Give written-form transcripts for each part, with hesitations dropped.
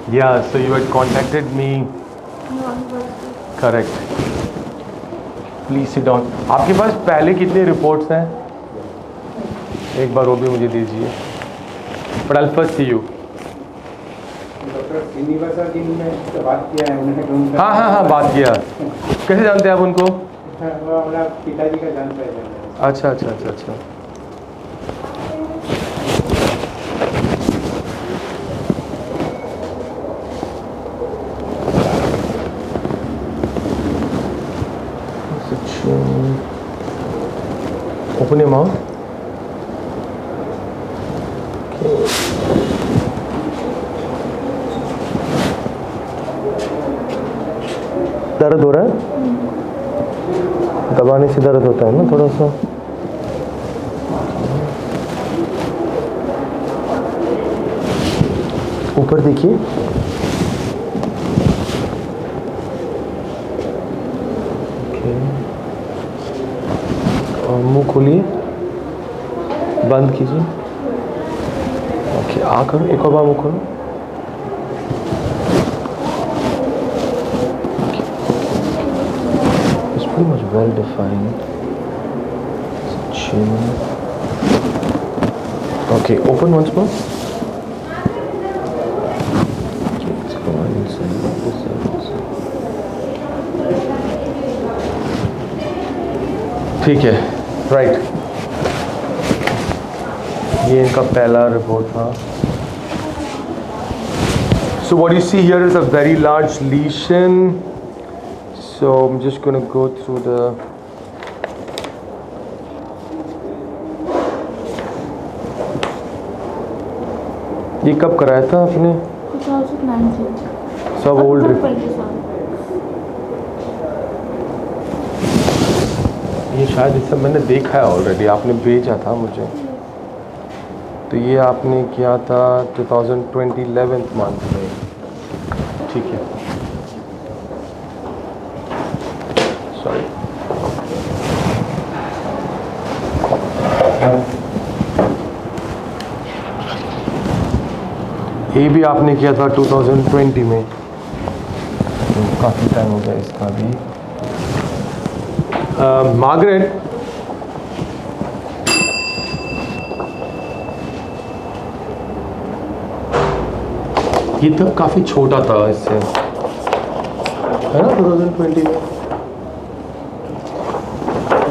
Yeah, so you had contacted me. Correct. Please sit down. आपके पास पहले कितने reports हैं? एक बार वो भी मुझे दीजिए. But I'll first see you. Doctor Srinivasa ji ने तो बात किया है, उन्होंने हाँ बात किया. कैसे जानते हैं आप उनको? वो हमारा पिताजी का जान पहचान है. अच्छा. Open your mouth. दर्द हो रहा है? दबाने से दर्द होता है ना थोड़ा सा. ऊपर देखिए. और मुंह खोलिए, बंद कीजिए. ओके, आ करो, एक और बार मुंह खोलो. It's pretty much well defined. Chin. Okay, open once more. Okay, let's go on inside this side. ठीक है, राइट. ये इनका पहला रिपोर्ट था. So what you see here is a very large lesion. So I'm just going to go through the. ये कब कराया था आपने? 2019. सब ओल्ड रिपोर्ट. ये शायद इस सब मैंने देखा है ऑलरेडी, आपने भेजा था मुझे. तो ये आपने किया था 2020 11th मंथ में. ठीक है, सॉरी. ये भी आपने किया था 2020 में. तो काफ़ी टाइम हो गया इसका भी. मार्गरेट, ये तब काफ़ी छोटा था इससे, है ना 2020 में.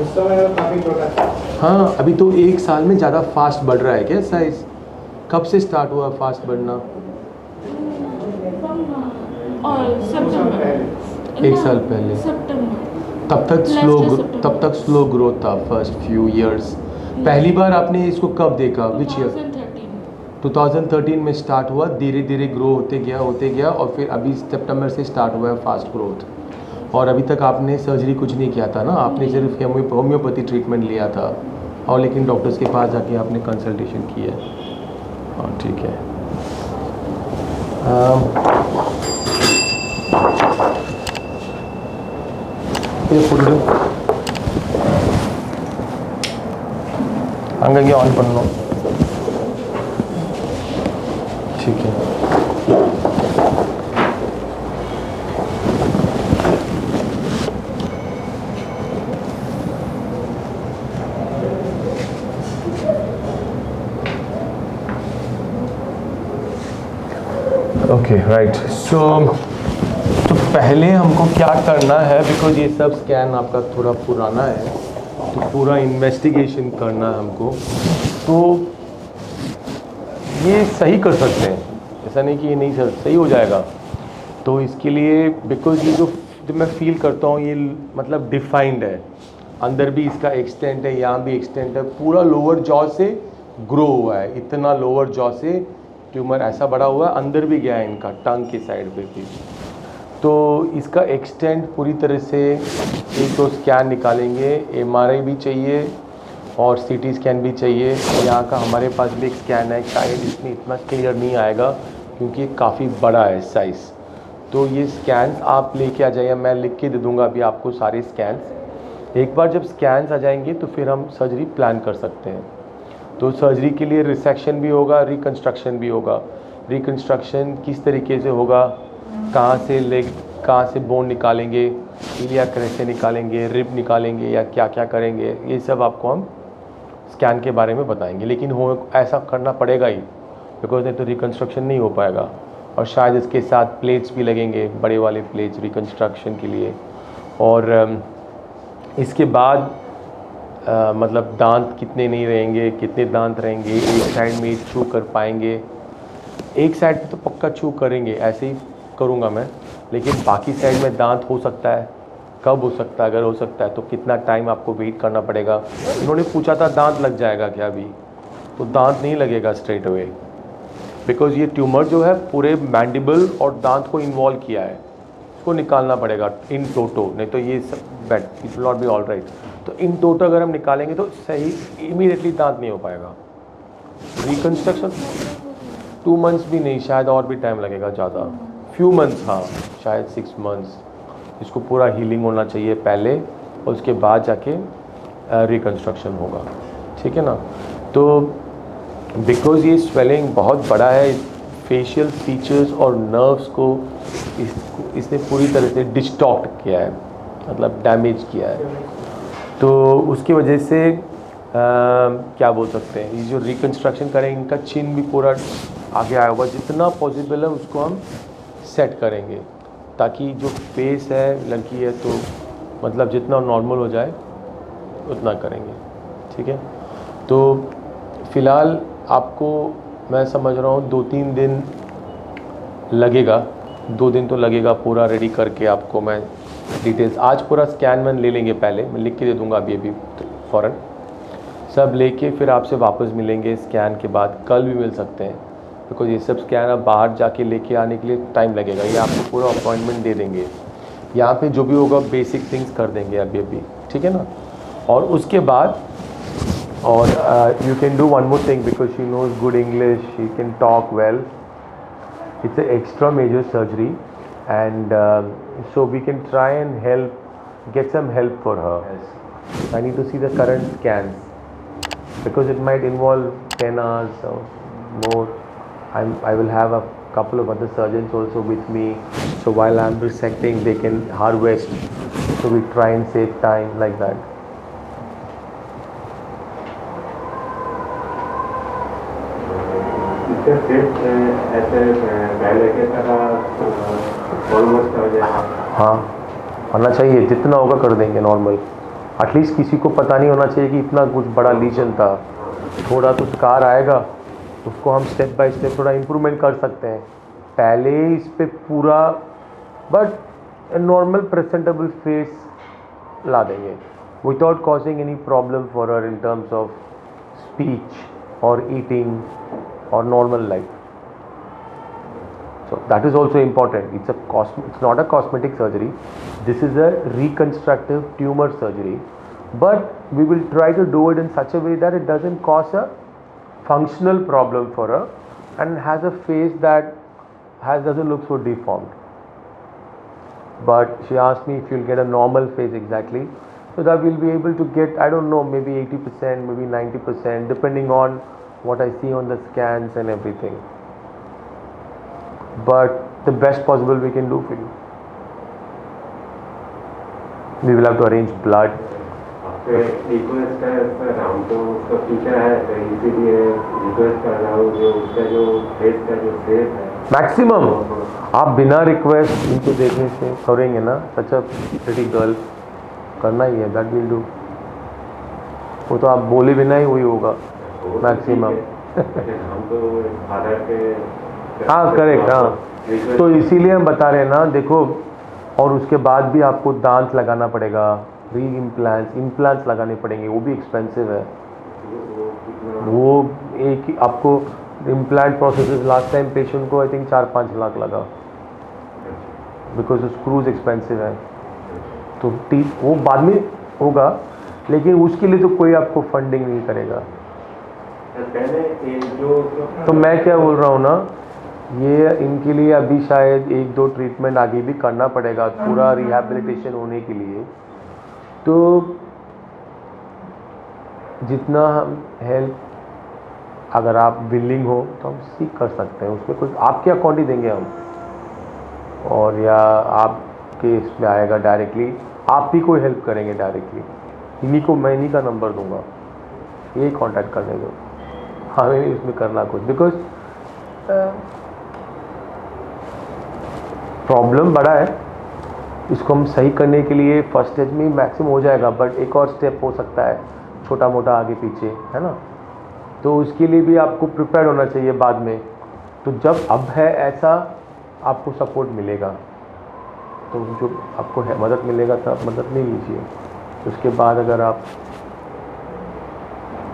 उस समय काफ़ी छोटा था. हाँ, अभी तो एक साल में ज़्यादा फास्ट बढ़ रहा है क्या साइज? कब से स्टार्ट हुआ फास्ट बढ़ना? एक साल पहले. तब तक स्लो ग्रोथ था फर्स्ट फ्यू इयर्स. पहली बार आपने इसको कब देखा? Which year? 2013 में स्टार्ट हुआ, धीरे धीरे ग्रो होते गया और फिर अभी सितंबर से स्टार्ट हुआ है फास्ट ग्रोथ. और अभी तक आपने सर्जरी कुछ नहीं किया था ना, आपने सिर्फ होम्योपैथी ट्रीटमेंट लिया था. और लेकिन डॉक्टर्स के पास जाके आपने कंसल्टेशन की है. हाँ ठीक है. ये फुल अंगे ऑन पड़ना. ठीक है. Okay right. सो तो पहले हमको क्या करना है, बिकॉज ये सब स्कैन आपका थोड़ा पुराना है, तो पूरा इन्वेस्टिगेशन करना है हमको. तो ये सही कर सकते हैं, ऐसा नहीं कि ये नहीं सही हो जाएगा. तो इसके लिए बिकॉज ये जो मैं फील करता हूँ ये मतलब डिफाइंड है. अंदर भी इसका एक्सटेंट है, यहाँ भी एक्सटेंट है. पूरा लोअर जॉ से ग्रो हुआ है, इतना लोअर जॉ से ट्यूमर ऐसा बड़ा हुआ है. अंदर भी गया है इनका टंग की साइड पे भी. तो इसका एक्सटेंट पूरी तरह से एक तो स्कैन निकालेंगे, एमआरआई भी चाहिए और सीटी स्कैन भी चाहिए. यहाँ का हमारे पास भी एक स्कैन है, शायद इसमें इतना क्लियर नहीं आएगा क्योंकि काफ़ी बड़ा है साइज़. तो ये स्कैन्स आप लेके आ जाइए, मैं लिख के दे दूँगा अभी आपको सारे स्कैन्स. एक बार जब स्कैन्स आ जाएंगे तो फिर हम सर्जरी प्लान कर सकते हैं. तो सर्जरी के लिए रिसेक्शन भी होगा, रिकन्स्ट्रक्शन भी होगा. रिकन्स्ट्रक्शन किस तरीके से होगा, कहाँ से बोन निकालेंगे, इलिया कैसे निकालेंगे, रिब निकालेंगे या क्या क्या करेंगे, ये सब आपको हम स्कैन के बारे में बताएंगे। लेकिन हो ऐसा करना पड़ेगा ही, बिकॉज नहीं तो रिकन्स्ट्रक्शन नहीं हो पाएगा। और शायद इसके साथ प्लेट्स भी लगेंगे, बड़े वाले प्लेट्स रिकन्स्ट्रक्शन के लिए। और इसके बाद मतलब दांत कितने नहीं रहेंगे, कितने दांत रहेंगे, एक साइड में छू कर पाएंगे, एक साइड पे तो पक्का छू करेंगे, ऐसे ही करूँगा मैं, लेकिन बाकी साइड में दांत हो सकता है, कब हो सकता है, अगर हो सकता है तो कितना टाइम आपको वेट करना पड़ेगा। उन्होंने पूछा था दांत लग जाएगा क्या अभी, तो दांत नहीं लगेगा स्ट्रेट अवे, बिकॉज ये ट्यूमर जो है पूरे मैंडिबल और दांत को इन्वॉल्व किया है, इसको निकालना पड़ेगा इन टोटो, नहीं तो ये सब bad, it will not be all right. तो इन टोटो अगर हम निकालेंगे तो सही इमीडिएटली दांत नहीं हो पाएगा। रिकन्स्ट्रक्शन 2 मंथ्स भी नहीं, शायद और भी टाइम लगेगा ज़्यादा, फ्यू मंथ्स, हाँ शायद 6 मंथ्स। इसको पूरा हीलिंग होना चाहिए पहले और उसके बाद जाके रिकन्स्ट्रक्शन होगा, ठीक है ना। तो बिकॉज ये स्वेलिंग बहुत बड़ा है, फेशियल फीचर्स और नर्व्स को इसने पूरी तरह से डिस्टॉर्ट किया है, मतलब डैमेज किया है, तो उसकी वजह से क्या बोल सकते हैं, ये जो रिकन्स्ट्रक्शन करेंगे इनका चिन भी पूरा आगे आया होगा, जितना पॉसिबल है उसको हम सेट करेंगे, ताकि जो फेस है लड़की है तो मतलब जितना नॉर्मल हो जाए उतना करेंगे, ठीक है। तो फ़िलहाल आपको मैं समझ रहा हूँ 2-3 दिन लगेगा, 2 दिन तो लगेगा पूरा रेडी करके आपको मैं डिटेल्स। आज पूरा स्कैन में ले लेंगे, पहले मैं लिख के दे दूँगा अभी फ़ौरन सब लेके, फिर आपसे वापस मिलेंगे स्कैन के बाद, कल भी मिल सकते हैं, बिकॉज ये सब स्कैन आप बाहर जाके लेके आने के लिए टाइम लगेगा। ये आपको पूरा अपॉइंटमेंट दे देंगे, यहाँ पे जो भी होगा बेसिक थिंग्स कर देंगे अभी, ठीक है ना। और उसके बाद और you can do one more thing because she knows good English, she can talk well. It's an extra major surgery, and so we can try and get some help for her. Yes. I need to see the current scans because it might involve 10 hours or more. I will have a couple of other surgeons also with me, so while I'm resecting they can harvest, so we try and save time like that. हाँ होना चाहिए, जितना होगा कर देंगे normal, at least किसी को पता नहीं होना चाहिए कि इतना कुछ बड़ा लीजन था। थोड़ा तो स्कार आएगा, उसको हम स्टेप बाय स्टेप थोड़ा इम्प्रूवमेंट कर सकते हैं, पहले इस पे पूरा बट नॉर्मल प्रेजेंटेबल फेस ला देंगे without causing any problem for her in terms of speech और eating or normal life. So that is also important. It's not a cosmetic surgery. This is a reconstructive tumor surgery, but we will try to do it in such a way that it doesn't cause a functional problem for her and has a face that doesn't look so deformed. But she asked me if you'll get a normal face exactly, so that we'll be able to get, I don't know, maybe 80%, maybe 90%, depending on what I see on the scans and everything, but the best possible we can do for you. We will have to arrange blood. Request है sir, हम तो उसका feature है तो इसीलिए request कर रहा हूँ, जो उसका जो फेस का जो शेप है मैक्सिमम आप बिना रिक्वेस्ट इनको देखने से करेंगे ना, सच अ प्रिटी गर्ल, करना ही है, दैट विल डू। वो तो आप बोले बिना ही वही होगा मैक्सिमम। हाँ करेक्ट, हाँ तो इसीलिए हम बता रहे हैं ना, देखो। और उसके बाद भी आपको दांत लगाना पड़ेगा, इम्प्लांट्स लगाने पड़ेंगे, वो भी एक्सपेंसिव है। वो एक ही आपको implant process last time patient को आई थिंक 4-5 लाख लगा, बिकॉज स्क्रूज एक्सपेंसिव है। तो वो बाद में होगा, लेकिन उसके लिए तो कोई आपको फंडिंग नहीं करेगा। तो मैं क्या बोल रहा हूँ ना, ये इनके लिए अभी शायद 1-2 ट्रीटमेंट आगे भी करना पड़ेगा पूरा रिहैबिलिटेशन होने के लिए। तो जितना हम हेल्प अगर आप विलिंग हो तो हम सीख कर सकते हैं, उसमें कुछ आपके अकाउंट ही देंगे हम, और या आपके इसमें आएगा डायरेक्टली, आप भी कोई हेल्प करेंगे डायरेक्टली, मैं इन्हीं का नंबर दूंगा, यही कांटेक्ट करने दो, हमें नहीं इसमें करना कुछ, बिकॉज प्रॉब्लम बड़ा है, इसको हम सही करने के लिए फर्स्ट स्टेज में मैक्सिमम हो जाएगा, बट एक और स्टेप हो सकता है छोटा मोटा आगे पीछे, है ना, तो उसके लिए भी आपको प्रिपेयर होना चाहिए बाद में। तो जब अब है ऐसा, आपको सपोर्ट मिलेगा, तो जो आपको है मदद मिलेगा तब मदद नहीं लीजिए, उसके बाद अगर आप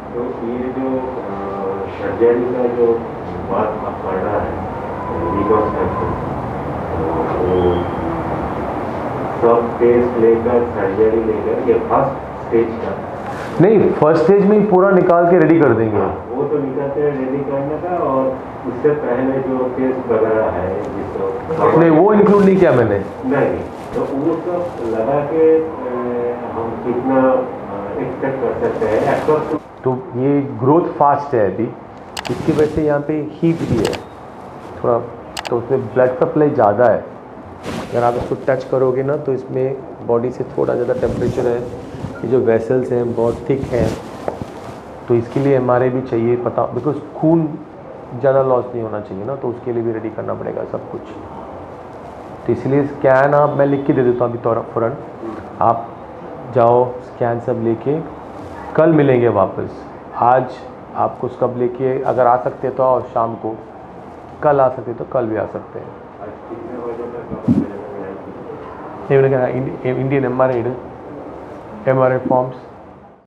तो ये जो सर्जरी का जो बात आप कर रहा है सब टेस्ट लेकर सर्जरी लेकर, ये फर्स्ट स्टेज का नहीं, फर्स्ट स्टेज में ही पूरा निकाल के रेडी कर देंगे। वो तो निकाल के रेडी करने का, और उससे पहले जो टेस्ट वगैरह है जिसको नहीं, वो इंक्लूड नहीं किया मैंने। नहीं, तो वो सब लगा के हम कितना एक्सपेक्ट कर सकते हैं? तो ये ग्रोथ फास्ट है अभी, इसकी वजह से यहाँ पे हीट भी है थोड़ा, तो उसमें ब्लड सप्लाई ज़्यादा है, अगर आप इसको टच करोगे ना तो इसमें बॉडी से थोड़ा ज़्यादा टेम्परेचर है, ये जो वेसल्स हैं बहुत थिक हैं, तो इसके लिए एमआरआई भी चाहिए पता, बिकॉज खून ज़्यादा लॉस नहीं होना चाहिए ना, तो उसके लिए भी रेडी करना पड़ेगा सब कुछ, तो इसलिए स्कैन आप मैं लिख के दे देता हूँ अभी फ़ौरन, आप जाओ स्कैन सब लेके, कल मिलेंगे वापस, आज आपको कब लेके अगर आ सकते तो आओ शाम को, कल आ सकते तो कल भी आ सकते हैं। Indian MRI forms